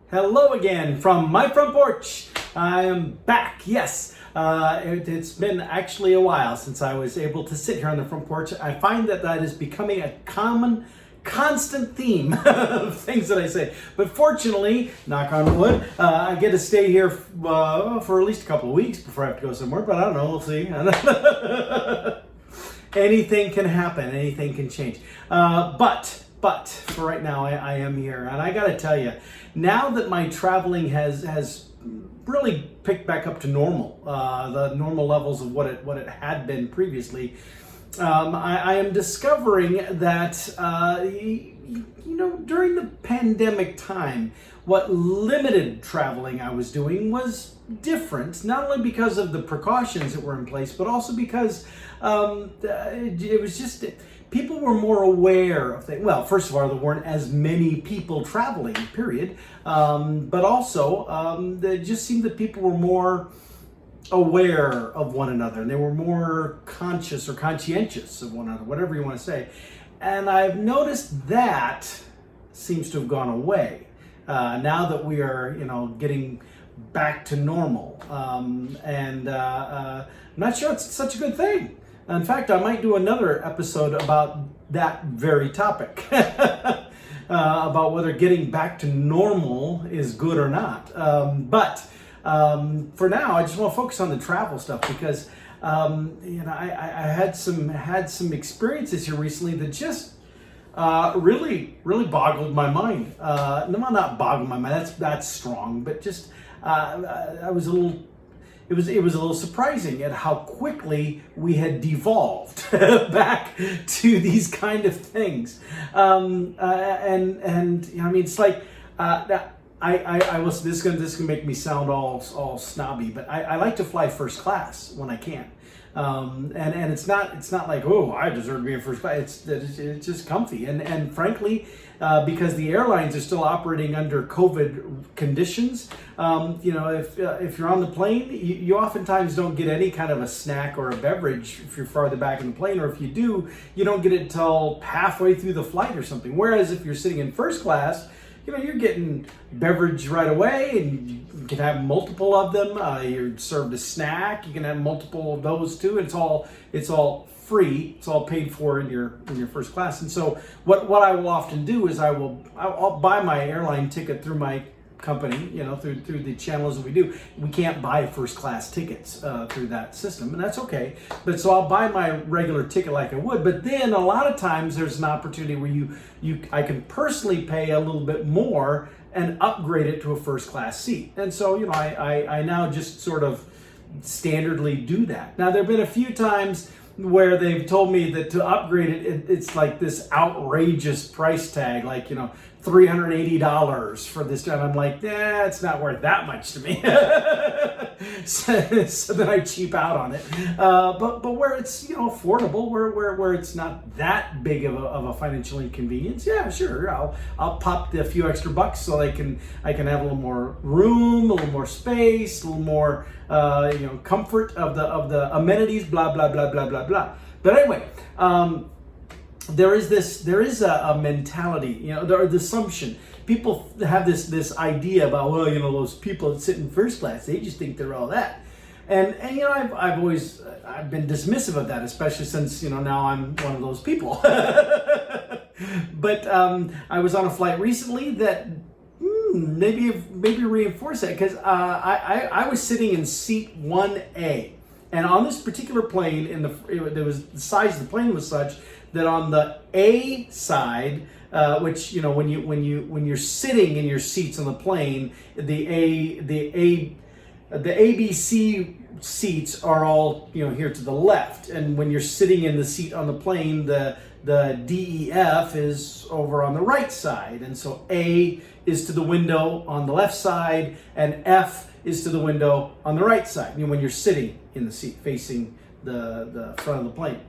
Hello again from my front porch. I am back. Yes, it's been actually a while since I was able to sit here on the front porch. I find that is becoming a constant theme of things that I say. But fortunately, knock on wood, I get to stay here for at least a couple of weeks before I have to go somewhere. But I don't know. We'll see. Anything can happen. Anything can change. But for right now, I am here, and I got to tell you, now that my traveling has really picked back up to normal, the normal levels of what it had been previously, I am discovering that during the pandemic time, what limited traveling I was doing was different, not only because of the precautions that were in place, but also because it was just people were more aware of things. Well, first of all, there weren't as many people traveling, period. But also, it just seemed that people were more aware of one another, and they were more conscious or conscientious of one another, whatever you want to say. And I've noticed that seems to have gone away now that we are, getting back to normal. I'm not sure it's such a good thing. In fact, I might do another episode about that very topic, about whether getting back to normal is good or not. But for now, I just want to focus on the travel stuff because I had some experiences here recently that just really boggled my mind. No, not boggled my mind. That's strong, but just I was a little. It was a little surprising at how quickly we had devolved back to these kind of things, it's like I was this is gonna make me sound all snobby, but I like to fly first class when I can, and it's not like, oh, I deserve to be in first class. It's just comfy, and frankly, because the airlines are still operating under COVID conditions, if you're on the plane, you oftentimes don't get any kind of a snack or a beverage if you're farther back in the plane, or if you do, you don't get it until halfway through the flight or something. Whereas if you're sitting in first class, you're getting beverage right away, and you can have multiple of them. You're served a snack. You can have multiple of those too. It's all free. It's all paid for in your first class. And so what I will often do is I'll buy my airline ticket through my company, through the channels that we do. We can't buy first class tickets through that system, and that's okay. But so I'll buy my regular ticket like I would, but then a lot of times there's an opportunity where I can personally pay a little bit more and upgrade it to a first class seat. And so, I now just sort of standardly do that. Now, there have been a few times where they've told me that to upgrade it's like this outrageous price tag, like, $380 for this. And I'm like, it's not worth that much to me. so then I cheap out on it. But where it's, affordable, where it's not that big of a financial inconvenience, yeah, sure, I'll pop the few extra bucks so I can have a little more room, a little more space, a little more comfort of the amenities, blah blah blah blah blah blah. But anyway, there is a mentality, the assumption. People have this idea about, well, those people that sit in first class, they just think they're all that. And I've always been dismissive of that, especially since, now I'm one of those people. But I was on a flight recently that maybe reinforce that, because I was sitting in seat 1A. And on this particular plane, the size of the plane was such that on the A side, which when you're sitting in your seats on the plane, the ABC seats are all here to the left, and when you're sitting in the seat on the plane, the DEF is over on the right side, and so A is to the window on the left side, and F is to the window on the right side, when you're sitting in the seat facing the front of the plane.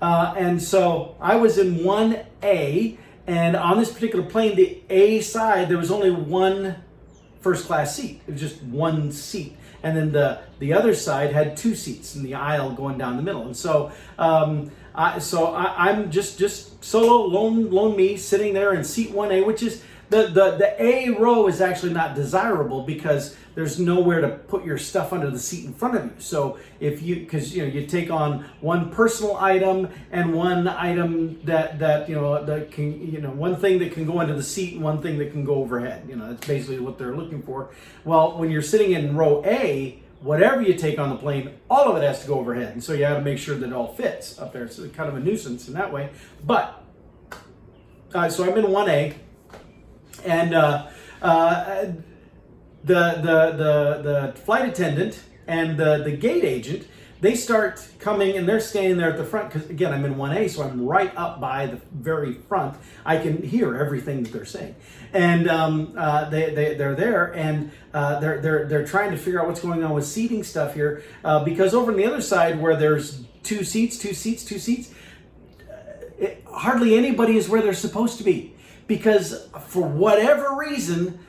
And so I was in 1A, and on this particular plane, the A side, there was only one first class seat. It was just one seat. And then the other side had two seats in the aisle going down the middle. And so I'm just solo, lone me, sitting there in seat 1A, which is the A row is actually not desirable because there's nowhere to put your stuff under the seat in front of you. So if you, because you take on one personal item and one item that can one thing that can go under the seat and one thing that can go overhead. That's basically what they're looking for. Well, when you're sitting in row A, whatever you take on the plane, all of it has to go overhead, and so you have to make sure that it all fits up there. So it's kind of a nuisance in that way. But so I'm in 1A, and the flight attendant and the gate agent, they start coming and they're standing there at the front because, again, I'm in 1A, so I'm right up by the very front. I can hear everything that they're saying, and they're there, and they're trying to figure out what's going on with seating stuff here because over on the other side where there's two seats, hardly anybody is where they're supposed to be because for whatever reason,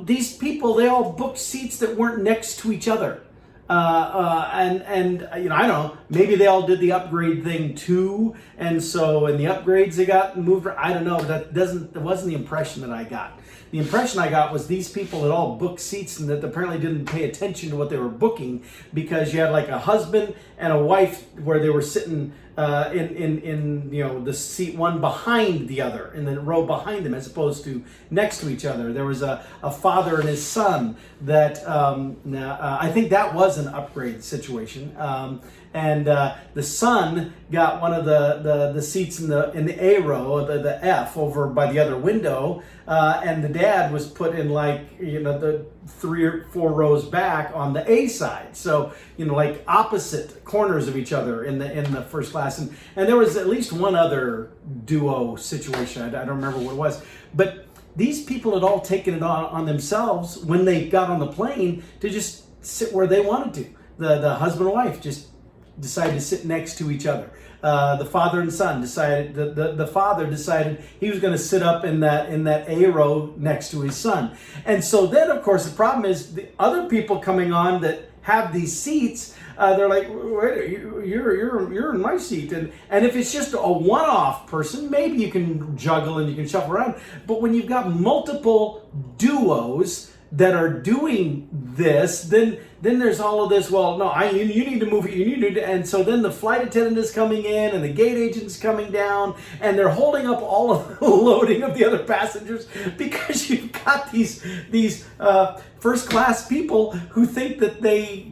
these people, they all booked seats that weren't next to each other. And I don't know, maybe they all did the upgrade thing too, and so in the upgrades they got moved. I don't know. That wasn't the impression that I got. The impression I got was these people had all booked seats and that apparently didn't pay attention to what they were booking because you had like a husband and a wife where they were sitting in the seat one behind the other, in the row behind them, as opposed to next to each other. There was a father and his son that I think that was an upgrade situation. And the son got one of the seats in the A row, the F, over by the other window, and the dad was put in the 3 or 4 rows back on the A side. So like opposite corners of each other in the first class. And there was at least one other duo situation. I don't remember what it was, but these people had all taken it on themselves when they got on the plane to just sit where they wanted to. The husband and wife just decided to sit next to each other. The father and son decided, the father decided he was going to sit up in that A row next to his son. And so then, of course, the problem is the other people coming on that have these seats, they're like, wait, you're in my seat. And if it's just a one-off person, maybe you can juggle and you can shuffle around. But when you've got multiple duos that are doing this, then there's all of this, well, no, you need to move it, you need to, and so then the flight attendant is coming in and the gate agent is coming down and they're holding up all of the loading of the other passengers because you've got these first class people who think that they,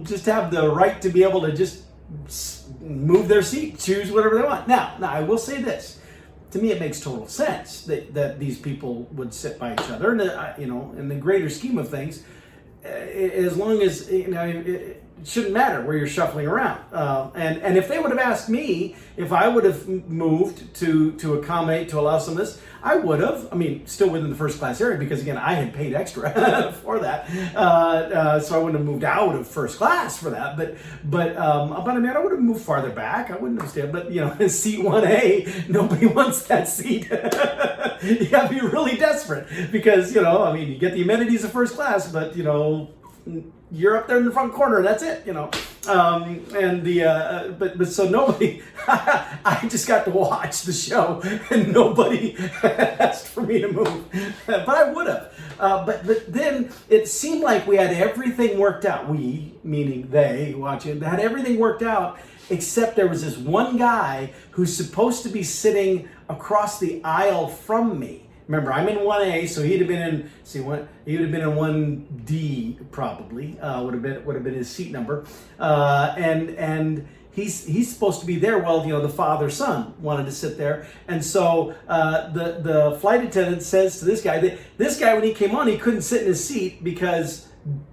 just have the right to be able to just move their seat, choose whatever they want. Now I will say this. To me, it makes total sense that these people would sit by each other, and in the greater scheme of things, as long as it shouldn't matter where you're shuffling around. And if they would have asked me if I would have moved to accommodate, to allow some of this, I would have. I mean, still within the first class area because again, I had paid extra for that, so I wouldn't have moved out of first class for that. But I mean, I would have moved farther back. I wouldn't have stayed. But in seat 1A, nobody wants that seat. You got to be really desperate because I mean, you get the amenities of first class, but you're up there in the front corner. That's it, but so nobody. I just got to watch the show, and nobody asked for me to move, but I would have. But then it seemed like we had everything worked out. We, meaning they, watching, had everything worked out, except there was this one guy who's supposed to be sitting across the aisle from me. Remember, I'm in 1A, so he'd have been in. He would have been in 1D probably. Would have been his seat number, and he's supposed to be there. Well, the father son wanted to sit there, and so the flight attendant says to this guy that this guy, when he came on, he couldn't sit in his seat because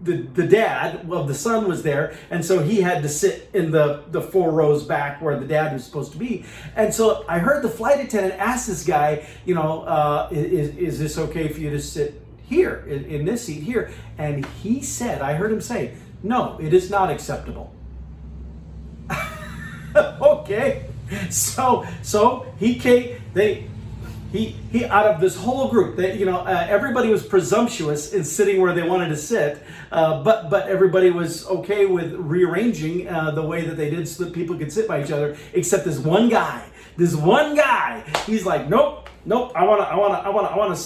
the dad, well, the son was there, and so he had to sit in the 4 rows back where the dad was supposed to be. And so I heard the flight attendant ask this guy, is this okay for you to sit here in this seat here? And he said, I heard him say, no, it is not acceptable. Okay, so he came. He out of this whole group, everybody was presumptuous in sitting where they wanted to sit, but everybody was okay with rearranging the way that they did so that people could sit by each other, except this one guy. He's like, nope, nope. I want to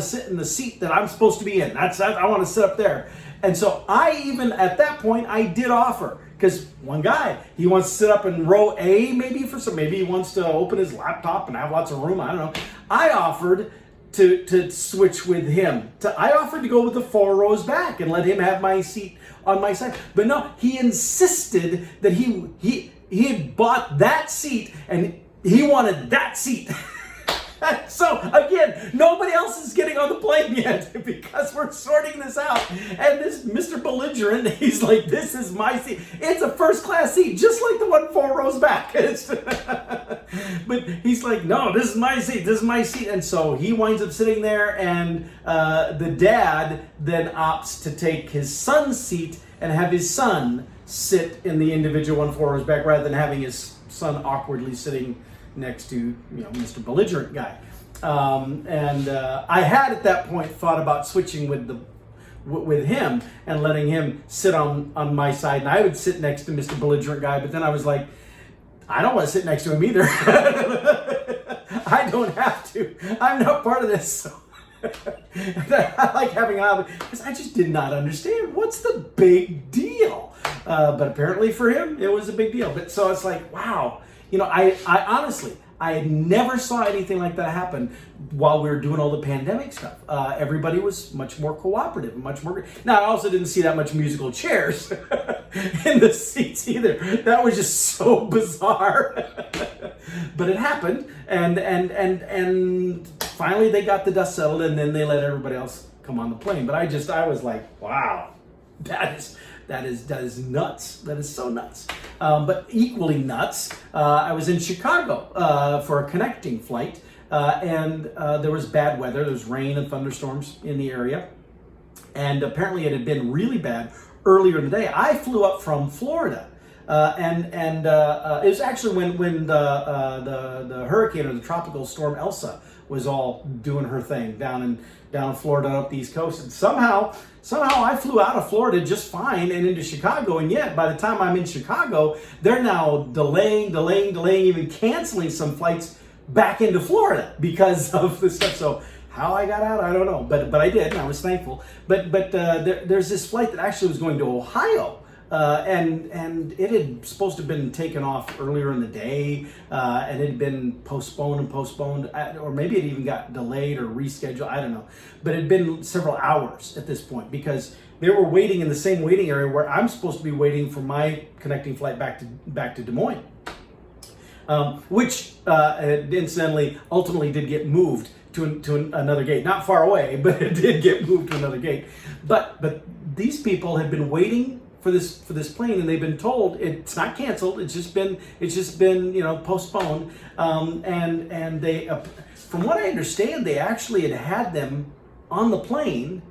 sit in the seat that I'm supposed to be in. I want to sit up there. And so I even at that point I did offer, because one guy, he wants to sit up in row A maybe he wants to open his laptop and have lots of room. I don't know. I offered to switch with him. I offered to go with the 4 rows back and let him have my seat on my side. But no, he insisted that he had bought that seat and he wanted that seat. So again, nobody else is getting on the plane yet because we're sorting this out. And this Mr. Belligerent, he's like, this is my seat. It's a first class seat, just like the one 4 rows back. But he's like, no, this is my seat. This is my seat. And so he winds up sitting there, and the dad then opts to take his son's seat and have his son sit in the individual one 4 rows back, rather than having his son awkwardly sitting next to Mr. Belligerent guy. I had at that point thought about switching with him and letting him sit on my side, and I would sit next to Mr. Belligerent guy. But then I was like, I don't want to sit next to him either. I don't have to. I'm not part of this. So I like having an because I just did not understand what's the big deal. But apparently for him, it was a big deal. But so it's like, wow. I honestly, I never saw anything like that happen while we were doing all the pandemic stuff. Everybody was much more cooperative, much more. Now, I also didn't see that much musical chairs in the seats either. That was just so bizarre. But it happened, and finally they got the dust settled, and then they let everybody else come on the plane. But I was like, wow, that is nuts. That is so nuts. But equally nuts, I was in Chicago for a connecting flight, and there was bad weather. There was rain and thunderstorms in the area, and apparently it had been really bad earlier in the day. I flew up from Florida, and it was actually when the hurricane, or the tropical storm Elsa, was all doing her thing down in Florida, up the East Coast. And somehow I flew out of Florida just fine and into Chicago, and yet by the time I'm in Chicago, they're now delaying, even canceling some flights back into Florida because of this stuff. So how I got out, I don't know, but I did, and I was thankful. But there's this flight that actually was going to Ohio. And it had supposed to have been taken off earlier in the day, and it had been postponed, or maybe it even got delayed or rescheduled, I don't know. But it had been several hours at this point, because they were waiting in the same waiting area where I'm supposed to be waiting for my connecting flight back to Des Moines, which incidentally ultimately did get moved to another gate, not far away, but it did get moved to another gate. But these people had been waiting for this plane, and they've been told it's not canceled. It's just been postponed. And they, from what I understand, they actually had them on the plane,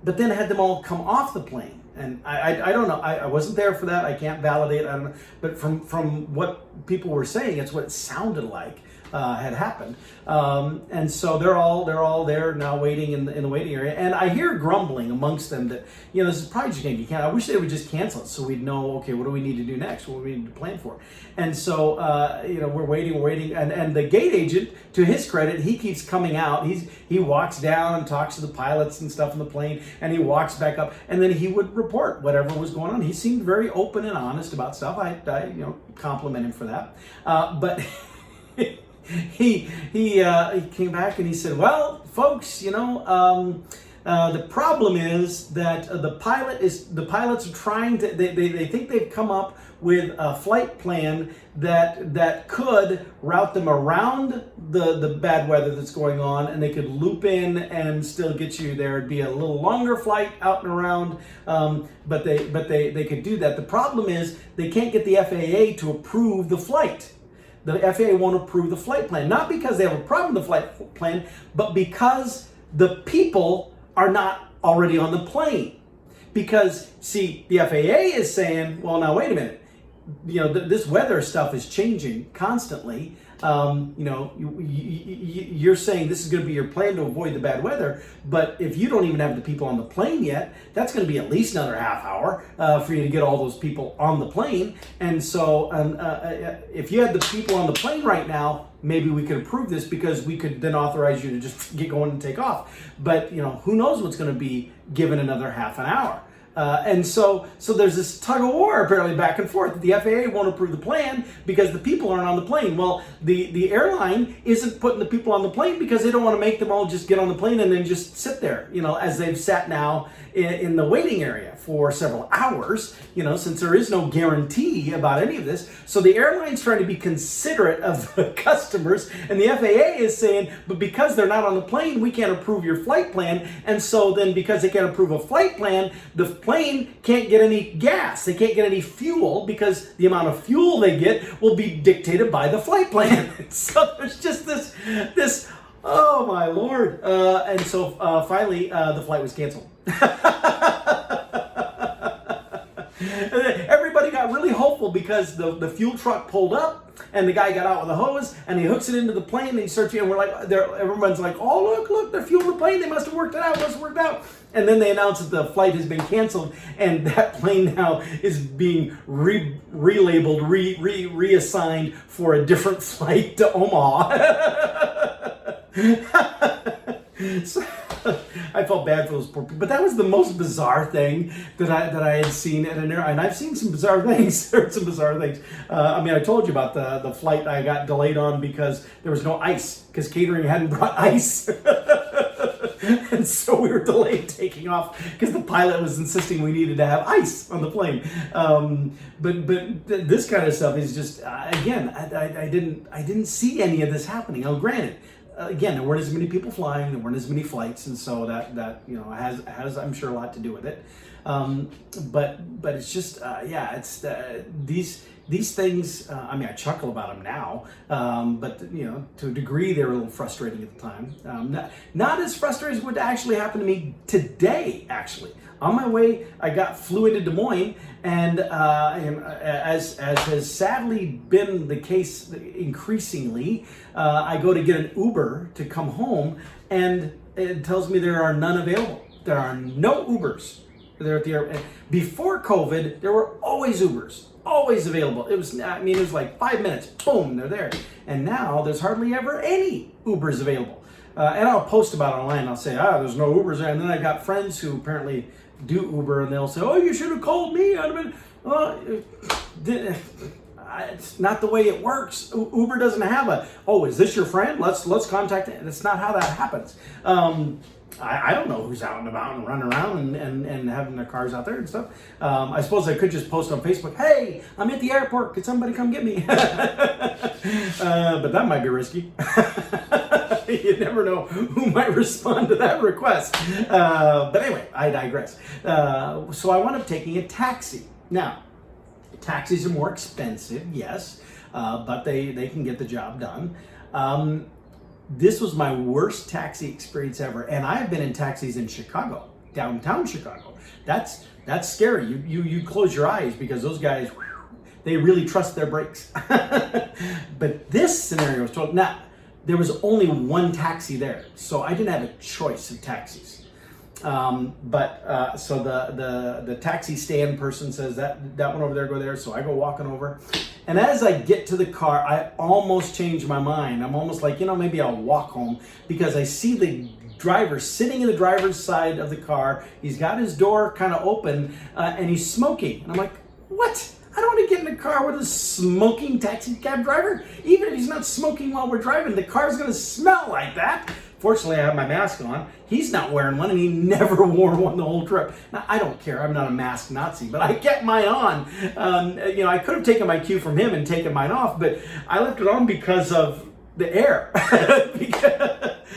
but then had them all come off the plane. And I don't know. I wasn't there for that. I can't validate. I don't know. But from what people were saying, it's what it sounded like had happened. And so they're all there now, waiting in the waiting area. And I hear grumbling amongst them that this is probably just going to be canceled. I wish they would just cancel it so we'd know, okay, what do we need to do next? What do we need to plan for? And so we're waiting, and the gate agent, to his credit, he keeps coming out. He walks down and talks to the pilots and stuff in the plane, and he walks back up, and then he would report whatever was going on. He seemed very open and honest about stuff. I compliment him for that. But he came back and he said, well, folks, the problem is that the pilots are trying to, they think they've come up with a flight plan that could route them around the bad weather that's going on, and they could loop in and still get you there. It'd be a little longer flight out and around, but they could do that. The problem is they can't get the FAA to approve the flight. The FAA won't approve the flight plan, not because they have a problem with the flight plan, but because the people are not already on the plane. Because, see, the FAA is saying, well, now, wait a minute. This weather stuff is changing constantly, You're saying this is going to be your plan to avoid the bad weather, but if you don't even have the people on the plane yet, that's going to be at least another half hour for you to get all those people on the plane. And so if you had the people on the plane right now, maybe we could approve this because we could then authorize you to just get going and take off. But who knows what's going to be given another half an hour. And so there's this tug of war apparently back and forth. The FAA won't approve the plan because the people aren't on the plane. Well, the airline isn't putting the people on the plane because they don't want to make them all just get on the plane and then just sit there, as they've sat now in the waiting area for several hours, since there is no guarantee about any of this. So the airline's trying to be considerate of the customers, and the FAA is saying, but because they're not on the plane, we can't approve your flight plan. And so then because they can't approve a flight plan, the plane can't get any gas. They can't get any fuel because the amount of fuel they get will be dictated by the flight plan. So there's just this, oh my Lord. And so finally the flight was canceled. Everybody got really hopeful because the fuel truck pulled up and the guy got out with a hose and he hooks it into the plane and he starts, and we're like, everyone's like, oh, look, they're fueling the plane. They must have worked it out. And then they announced that the flight has been canceled and that plane now is being relabeled, reassigned for a different flight to Omaha. So, I felt bad for those poor people, but that was the most bizarre thing that I had seen at an airline. And I've seen some bizarre things. There were some bizarre things. I told you about the flight I got delayed on because there was no ice because catering hadn't brought ice. And so we were delayed taking off because the pilot was insisting we needed to have ice on the plane. But this kind of stuff is just again, I didn't see any of this happening. Now, granted, again, there weren't as many people flying, there weren't as many flights, and so that has I'm sure a lot to do with it. But it's just it's these things. I chuckle about them now, but to a degree they were a little frustrating at the time. Not as frustrating as would actually happen to me today. Actually, on my way, I flew into Des Moines, and as has sadly been the case increasingly, I go to get an Uber to come home, and it tells me there are none available. There are no Ubers. There at the airport. Before COVID, there were always Ubers, always available. It was like 5 minutes, boom, they're there. And now there's hardly ever any Ubers available. And I'll post about it online. I'll say, there's no Ubers there. And then I got friends who apparently do Uber, and they'll say, oh, you should have called me. I'd have been, it's not the way it works. Uber doesn't have is this your friend? Let's contact it. That's not how that happens. I don't know who's out and about and running around and having their cars out there and stuff. I suppose I could just post on Facebook, hey, I'm at the airport. Could somebody come get me? But that might be risky. You never know who might respond to that request. But anyway, I digress. So I wound up taking a taxi. Now, taxis are more expensive, yes, but they can get the job done. This was my worst taxi experience ever, and I've been in taxis in Chicago, downtown Chicago. That's scary. You close your eyes because those guys, they really trust their brakes. But this scenario was told. Now, there was only one taxi there, so I didn't have a choice of taxis. So the taxi stand person says that one over there, go there. So I go walking over, and as I get to the car, I almost change my mind. I'm almost like, maybe I'll walk home because I see the driver sitting in the driver's side of the car. He's got his door kind of open, and he's smoking. And I'm like, what? I don't want to get in a car with a smoking taxi cab driver. Even if he's not smoking while we're driving, the car's going to smell like that. Fortunately, I have my mask on. He's not wearing one, and he never wore one the whole trip. Now, I don't care. I'm not a mask Nazi, but I kept mine on. I could have taken my cue from him and taken mine off, but I left it on because of the air.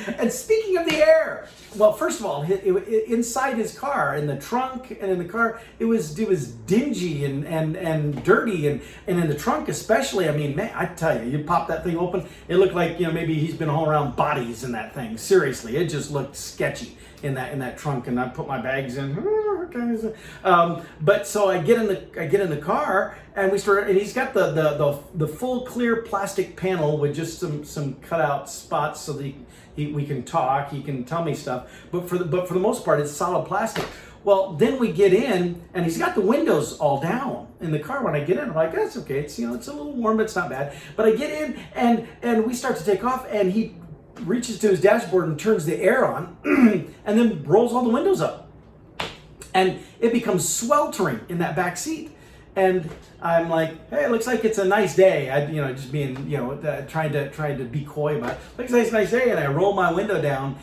And speaking of the air, well, first of all, inside his car, in the trunk and in the car, it was dingy and dirty, and in the trunk especially. I mean, man, I tell you pop that thing open, it looked like, maybe he's been hauling around bodies in that thing. Seriously, it just looked sketchy in that trunk. And I put my bags in. But so I get in the car, and he's got the full clear plastic panel with just some cutout spots so that we can talk. He can tell me stuff, but for the most part, it's solid plastic. Well, then we get in, and he's got the windows all down in the car. When I get in, I'm like, that's okay. It's it's a little warm, but it's not bad. But I get in, and we start to take off, and he reaches to his dashboard and turns the air on, and then rolls all the windows up, and it becomes sweltering in that back seat. And I'm like, hey, it looks like it's a nice day. Just being, trying to be coy about it. Looks like it's a nice day. And I roll my window down,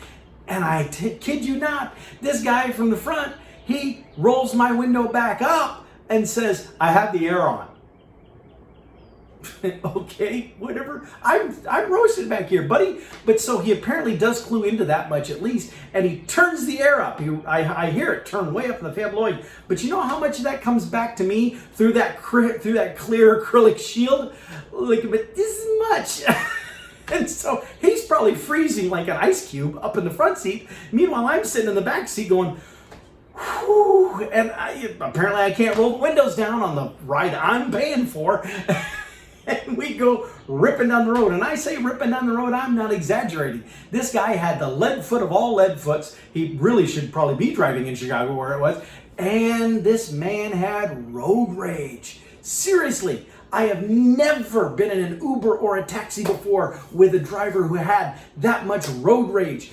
and I kid you not, this guy from the front, he rolls my window back up and says, I have the air on. Okay, whatever. I'm roasted back here, buddy. But so he apparently does clue into that much at least, and he turns the air up. I hear it turn way up in the fan blowing. But you know how much of that comes back to me through that clear acrylic shield? Like about this much. And so he's probably freezing like an ice cube up in the front seat. Meanwhile, I'm sitting in the back seat going, whew, and apparently I can't roll the windows down on the ride I'm paying for. And we go ripping down the road. And I say ripping down the road, I'm not exaggerating. This guy had the lead foot of all lead foots. He really should probably be driving in Chicago where it was. And this man had road rage. Seriously, I have never been in an Uber or a taxi before with a driver who had that much road rage.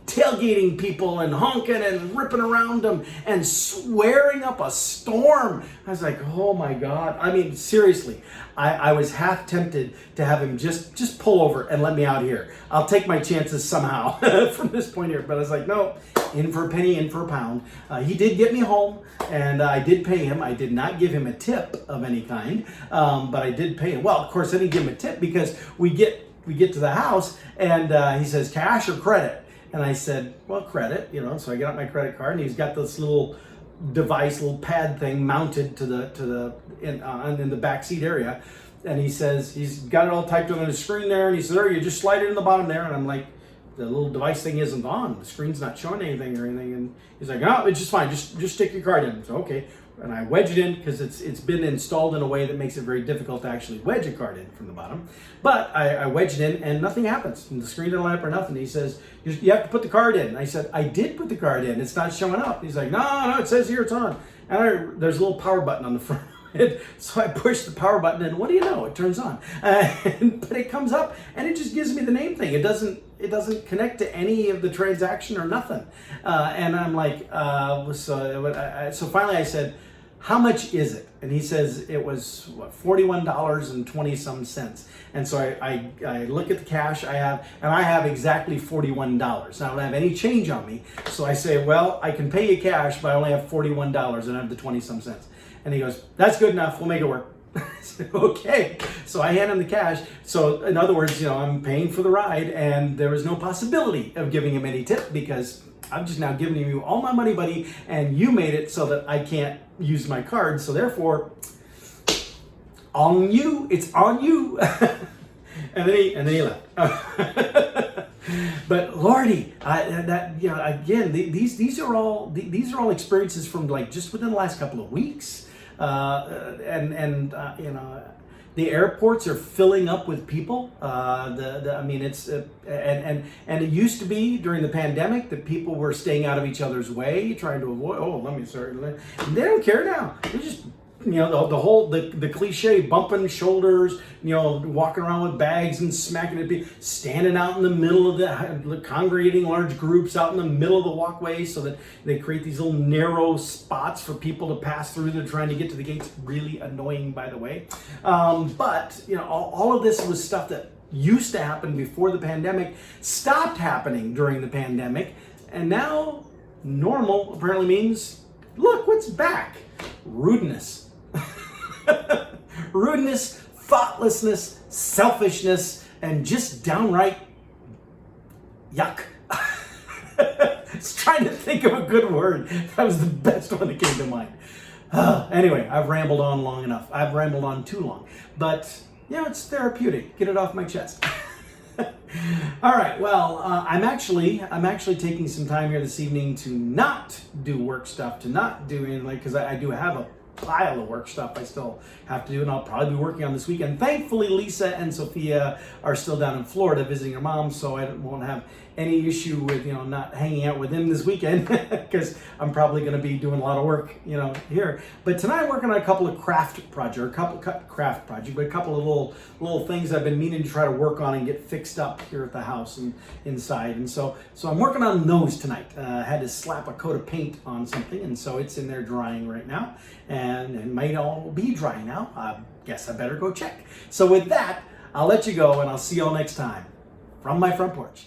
Tailgating people and honking and ripping around them and swearing up a storm. I was like, oh my God. I mean, seriously, I was half tempted to have him just pull over and let me out here. I'll take my chances somehow from this point here. But I was like, no, in for a penny, in for a pound. He did get me home, and I did pay him. I did not give him a tip of any kind, but I did pay him. Well, of course, I didn't give him a tip because we get to the house, and he says, cash or credit? And I said, well, credit, so I got out my credit card, and he's got this little device, little pad thing mounted in the back seat area. And he says, he's got it all typed on his screen there, and he says, you just slide it in the bottom there. And I'm like, the little device thing isn't on. The screen's not showing anything or anything. And he's like, no, it's just fine. Just stick your card in. So, okay. And I wedge it in because it's been installed in a way that makes it very difficult to actually wedge a card in from the bottom. But I wedge it in, and nothing happens. And the screen didn't light up or nothing. He says, you have to put the card in. And I said, I did put the card in. It's not showing up. He's like, no, it says here it's on. And there's a little power button on the front. So I push the power button, and what do you know? It turns on. But it comes up, and it just gives me the name thing. It doesn't connect to any of the transaction or nothing. And I'm like, so finally I said, how much is it? And he says it was $41.20. And so I look at the cash I have exactly $41. I don't have any change on me. So I say, well, I can pay you cash, but I only have $41 and I have the 20-some cents. And he goes, that's good enough. We'll make it work. I said, okay. So I hand him the cash. So in other words, I'm paying for the ride, and there was no possibility of giving him any tip because I'm just now giving you all my money, buddy, and you made it so that I can't use my card. So therefore, on you, it's on you. and then he left. But Lordy, again, these are all experiences from like just within the last couple of weeks. The airports are filling up with people. And it used to be during the pandemic that people were staying out of each other's way, trying to avoid. They don't care now. They just, the cliche bumping shoulders, walking around with bags and smacking at people, standing out in the middle of the congregating large groups out in the middle of the walkway so that they create these little narrow spots for people to pass through. They're trying to get to the gates. Really annoying, by the way. But all of this was stuff that used to happen before the pandemic, stopped happening during the pandemic, and now normal apparently means, look what's back. Rudeness. Rudeness, thoughtlessness, selfishness, and just downright yuck. I was trying to think of a good word. That was the best one that came to mind. Anyway, I've rambled on long enough. I've rambled on too long. But, it's therapeutic. Get it off my chest. All right, well, I'm actually taking some time here this evening to not do work stuff, to not do anything, because I do have a pile of work stuff I still have to do, and I'll probably be working on this weekend. Thankfully, Lisa and Sophia are still down in Florida visiting her mom, so I won't have any issue with not hanging out with them this weekend because I'm probably going to be doing a lot of work here. But tonight I'm working on a couple of craft projects, but a couple of little things I've been meaning to try to work on and get fixed up here at the house and inside. And so I'm working on those tonight. I had to slap a coat of paint on something, and so it's in there drying right now, and it might all be dry now. I guess I better go check. So with that, I'll let you go, and I'll see you all next time from my front porch.